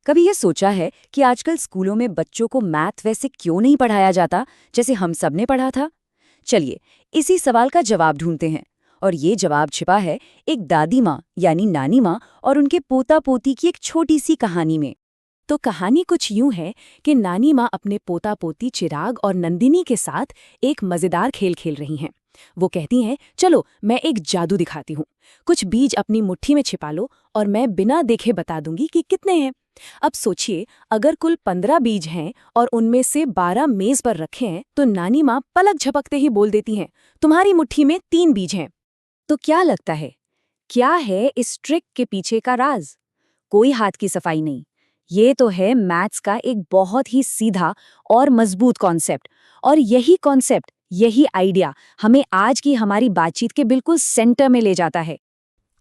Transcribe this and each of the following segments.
कभी ये सोचा है कि आजकल स्कूलों में बच्चों को मैथ वैसे क्यों नहीं पढ़ाया जाता जैसे हम सब ने पढ़ा था? चलिए, इसी सवाल का जवाब ढूंढते हैं। और ये जवाब छिपा है एक दादी माँ यानी नानी माँ और उनके पोता पोती की एक छोटी सी कहानी में। तो कहानी कुछ यूं है कि नानी माँ अपने पोता पोती चिराग और नंदिनी के साथ एक मजेदार खेल खेल रही हैं। वो कहती हैं, चलो मैं एक जादू दिखाती हूँ। कुछ बीज अपनी मुट्ठी में छिपा लो और मैं बिना देखे बता दूंगी कि कितने हैं। अब सोचिए, अगर कुल 15 बीज हैं और उनमें से 12 मेज पर रखे हैं तो नानी माँ पलक झपकते ही बोल देती हैं, तुम्हारी मुट्ठी में 3 बीज हैं। तो क्या लगता है, क्या है इस ट्रिक के पीछे का राज? कोई हाथ की सफाई नहीं। ये तो है मैथ्स का एक बहुत ही सीधा और मजबूत कॉन्सेप्ट। और यही कॉन्सेप्ट, यही आइडिया हमें आज की हमारी बातचीत के बिल्कुल सेंटर में ले जाता है।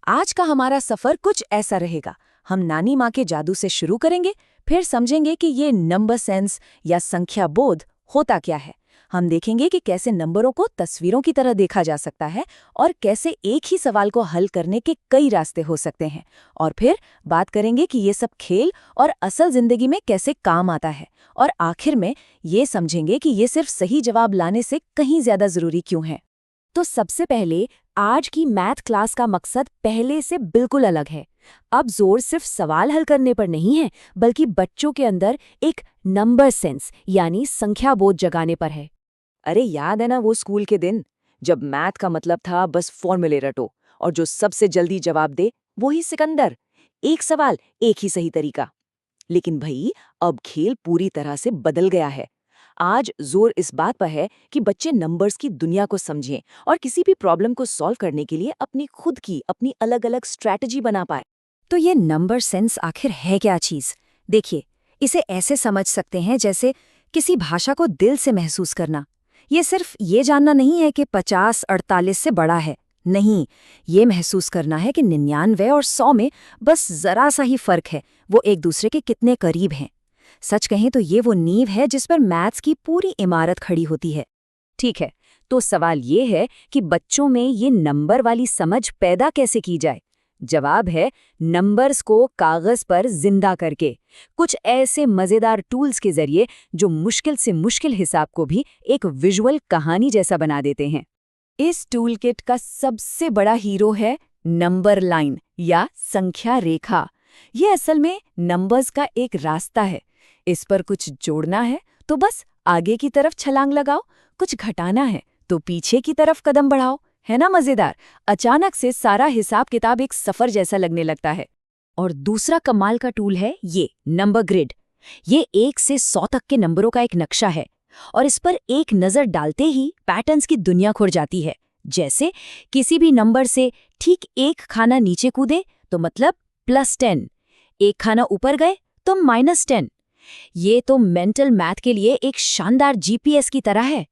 आज का हमारा सफर कुछ ऐसा रहेगा। हम नानी माँ के जादू से शुरू करेंगे, फिर समझेंगे कि ये नंबर सेंस या संख्या बोध होता क्या है। हम देखेंगे कि कैसे नंबरों को तस्वीरों की तरह देखा जा सकता है और कैसे एक ही सवाल को हल करने के कई रास्ते हो सकते हैं। और फिर बात करेंगे कि ये सब खेल और असल जिंदगी में कैसे काम आता है। और आखिर में ये समझेंगे कि ये सिर्फ सही जवाब लाने से कहीं ज्यादा जरूरी क्यों है। तो सबसे पहले, आज की मैथ क्लास का मकसद पहले से बिल्कुल अलग है। अब जोर सिर्फ सवाल हल करने पर नहीं है, बल्कि बच्चों के अंदर एक नंबर सेंस यानी संख्या बोध जगाने पर है। अरे याद है ना वो स्कूल के दिन, जब मैथ का मतलब था बस फॉर्मूले रटो और जो सबसे जल्दी जवाब दे वो ही सिकंदर। एक सवाल, एक ही सही तरीका। लेकिन भाई, अब खेल पूरी तरह से बदल गया है। आज जोर इस बात पर है कि बच्चे नंबर्स की दुनिया को समझें और किसी भी प्रॉब्लम को सॉल्व करने के लिए अपनी खुद की अपनी अलग-अलग स्ट्रैटेजी बना पाए। तो ये नंबर सेंस आखिर है क्या चीज? देखिए, इसे ऐसे समझ सकते हैं जैसे किसी भाषा को दिल से महसूस करना। ये सिर्फ ये जानना नहीं है कि 50 48 से बड़ा है। नहीं, ये महसूस करना है कि 99 और 100 में बस जरा सा ही फर्क है, वो एक दूसरे के कितने करीब हैं। सच कहें तो ये वो नींव है जिस पर मैथ्स की पूरी इमारत खड़ी होती है। ठीक है, तो सवाल ये है कि बच्चों में ये नंबर वाली समझ पैदा कैसे की जाए? जवाब है, नंबर्स को कागज पर जिंदा करके, कुछ ऐसे मजेदार टूल्स के जरिए जो मुश्किल से मुश्किल हिसाब को भी एक विजुअल कहानी जैसा बना देते हैं। इस टूल किट का सबसे बड़ा हीरो है नंबर लाइन या संख्या रेखा। ये असल में नंबर्स का एक रास्ता है। इस पर कुछ जोड़ना है तो बस आगे की तरफ छलांग लगाओ, कुछ घटाना है तो पीछे की तरफ कदम बढ़ाओ। है ना मजेदार? अचानक से सारा हिसाब किताब एक सफर जैसा लगने लगता है। और दूसरा कमाल का टूल है ये नंबर ग्रिड। ये 1 से 100 तक के नंबरों का एक नक्शा है और इस पर एक नजर डालते ही पैटर्न्स की दुनिया खुल जाती है। जैसे किसी भी नंबर से ठीक एक खाना नीचे कूदे तो मतलब +10, एक खाना ऊपर गए तो -10। ये तो मेंटल मैथ के लिए एक शानदार जीपीएस की तरह है।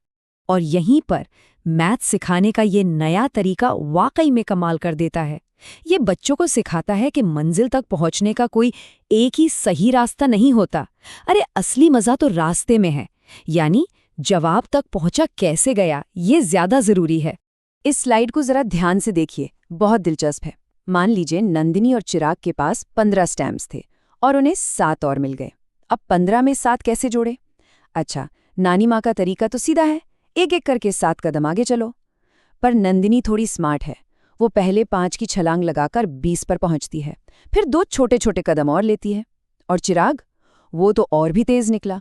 और यहीं पर मैथ सिखाने का ये नया तरीका वाकई में कमाल कर देता है। ये बच्चों को सिखाता है कि मंजिल तक पहुंचने का कोई एक ही सही रास्ता नहीं होता। अरे असली मजा तो रास्ते में है, यानी जवाब तक पहुंचा कैसे गया, ये ज्यादा जरूरी है। इस स्लाइड को जरा ध्यान से देखिए, बहुत दिलचस्प है। मान लीजिए नंदिनी और चिराग के पास 15 स्टैम्प्स थे और उन्हें 7 और मिल गए। अब 15 में 7 कैसे जोड़े? अच्छा, नानी माँ का तरीका तो सीधा है, एक एक करके 7 कदम आगे चलो। पर नंदिनी थोड़ी स्मार्ट है। वो पहले 5 की छलांग लगाकर 20 पर पहुंचती है, फिर 2 छोटे छोटे कदम और लेती है। और चिराग, वो तो और भी तेज निकला।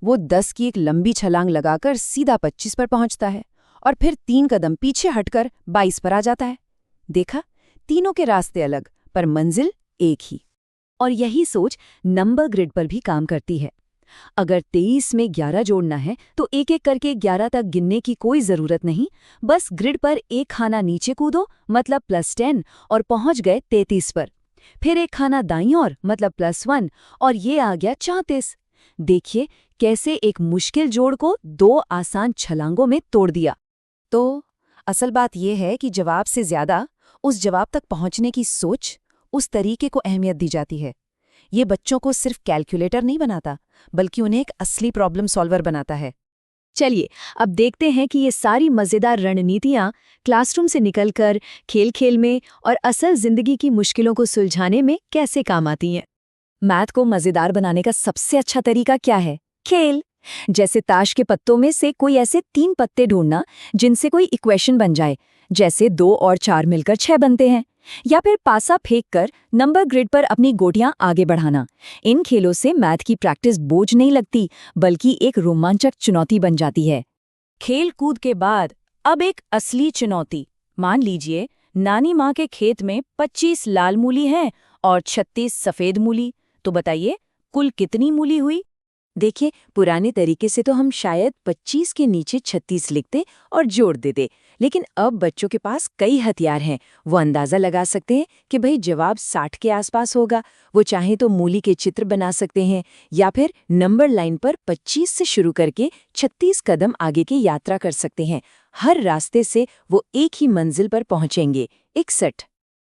वो 10 की एक लंबी छलांग लगाकर सीधा 25 पर पहुंचता है और फिर 3 कदम पीछे हटकर 22 पर आ जाता है। देखा, तीनों के रास्ते अलग पर मंजिल एक ही। और यही सोच नंबर ग्रिड पर भी काम करती है। अगर 23 में 11 जोड़ना है तो एक एक करके 11 तक गिनने की कोई जरूरत नहीं। बस ग्रिड पर एक खाना नीचे कूदो मतलब +10 और पहुंच गए 33 पर। फिर एक खाना दाईं ओर मतलब +1 और ये आ गया 34। देखिए कैसे एक मुश्किल जोड़ को 2 आसान छलांगों में तोड़ दिया। तो असल बात यह है कि जवाब से ज्यादा उस जवाब तक पहुंचने की सोच, उस तरीके को अहमियत दी जाती है। ये बच्चों को सिर्फ कैलकुलेटर नहीं बनाता, बल्कि उन्हें एक असली प्रॉब्लम सॉल्वर बनाता है। चलिए, अब देखते हैं कि ये सारी मजेदार रणनीतियां क्लासरूम से निकलकर खेल खेल में और असल जिंदगी की मुश्किलों को सुलझाने में कैसे काम आती हैं। मैथ को मजेदार बनाने का सबसे अच्छा तरीका क्या है? खेल। जैसे ताश के पत्तों में से कोई ऐसे 3 पत्ते ढूंढना जिनसे कोई इक्वेशन बन जाए, जैसे 2 और 4 मिलकर 6 बनते हैं। या फिर पासा फेंक कर नंबर ग्रिड पर अपनी गोटियां आगे बढ़ाना। इन खेलों से मैथ की प्रैक्टिस बोझ नहीं लगती, बल्कि एक रोमांचक चुनौती बन जाती है। खेल कूद के बाद अब एक असली चुनौती। मान लीजिए नानी माँ के खेत में 25 लाल मूली हैं और 36 सफेद मूली। तो बताइए कुल कितनी मूली हुई? देखिए, पुराने तरीके से तो हम शायद 25 के नीचे 36 लिखते और जोड़ देते, लेकिन अब बच्चों के पास कई हथियार हैं। वो अंदाजा लगा सकते हैं कि भाई जवाब 60 के आसपास होगा। वो चाहे तो मूली के चित्र बना सकते हैं या फिर नंबर लाइन पर 25 से शुरू करके 36 कदम आगे की यात्रा कर सकते हैं। हर रास्ते से वो एक ही मंजिल पर पहुंचेंगे, 61।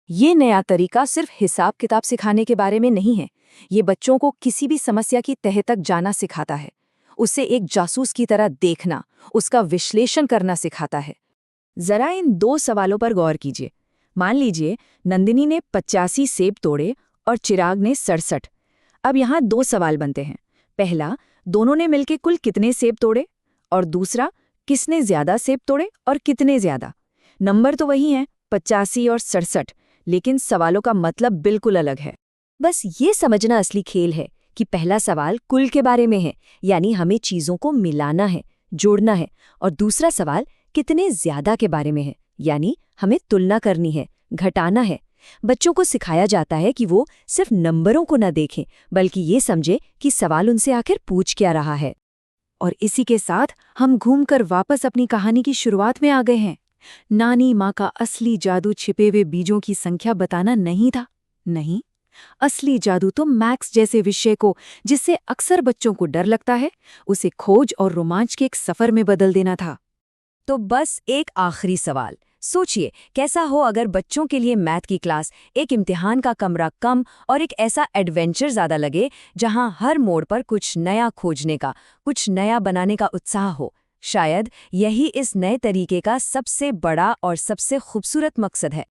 ये नया तरीका सिर्फ हिसाब किताब सिखाने के बारे में नहीं है, ये बच्चों को किसी भी समस्या की तह तक जाना सिखाता है। उसे एक जासूस की तरह देखना, उसका विश्लेषण करना सिखाता है। जरा इन 2 सवालों पर गौर कीजिए। मान लीजिए नंदिनी ने 85 सेब तोड़े और चिराग ने 67। अब यहाँ 2 सवाल बनते हैं। पहला, दोनों ने मिलकर कुल कितने सेब तोड़े? और दूसरा, किसने ज्यादा सेब तोड़े और कितने ज्यादा? नंबर तो वही हैं, 85 और 67, लेकिन सवालों का मतलब बिल्कुल अलग है। बस ये समझना असली खेल है कि पहला सवाल कुल के बारे में है, यानी हमें चीजों को मिलाना है, जोड़ना है, और दूसरा सवाल कितने ज्यादा के बारे में है, यानी हमें तुलना करनी है, घटाना है। बच्चों को सिखाया जाता है कि वो सिर्फ नंबरों को न देखें, बल्कि ये समझे कि सवाल उनसे आखिर पूछ क्या रहा है। और इसी के साथ हम घूमकर वापस अपनी कहानी की शुरुआत में आ गए हैं। नानी माँ का असली जादू छिपे हुए बीजों की संख्या बताना नहीं था। नहीं, असली जादू तो मैथ्स जैसे विषय को, जिससे अक्सर बच्चों को डर लगता है, उसे खोज और रोमांच के एक सफर में बदल देना था। तो बस एक आखिरी सवाल, सोचिए कैसा हो अगर बच्चों के लिए मैथ की क्लास एक इम्तिहान का कमरा कम और एक ऐसा एडवेंचर ज़्यादा लगे, जहां हर मोड़ पर कुछ नया खोजने का, कुछ नया बनाने का उत्साह हो। शायद यही इस नए तरीके का सबसे बड़ा और सबसे खूबसूरत मकसद है।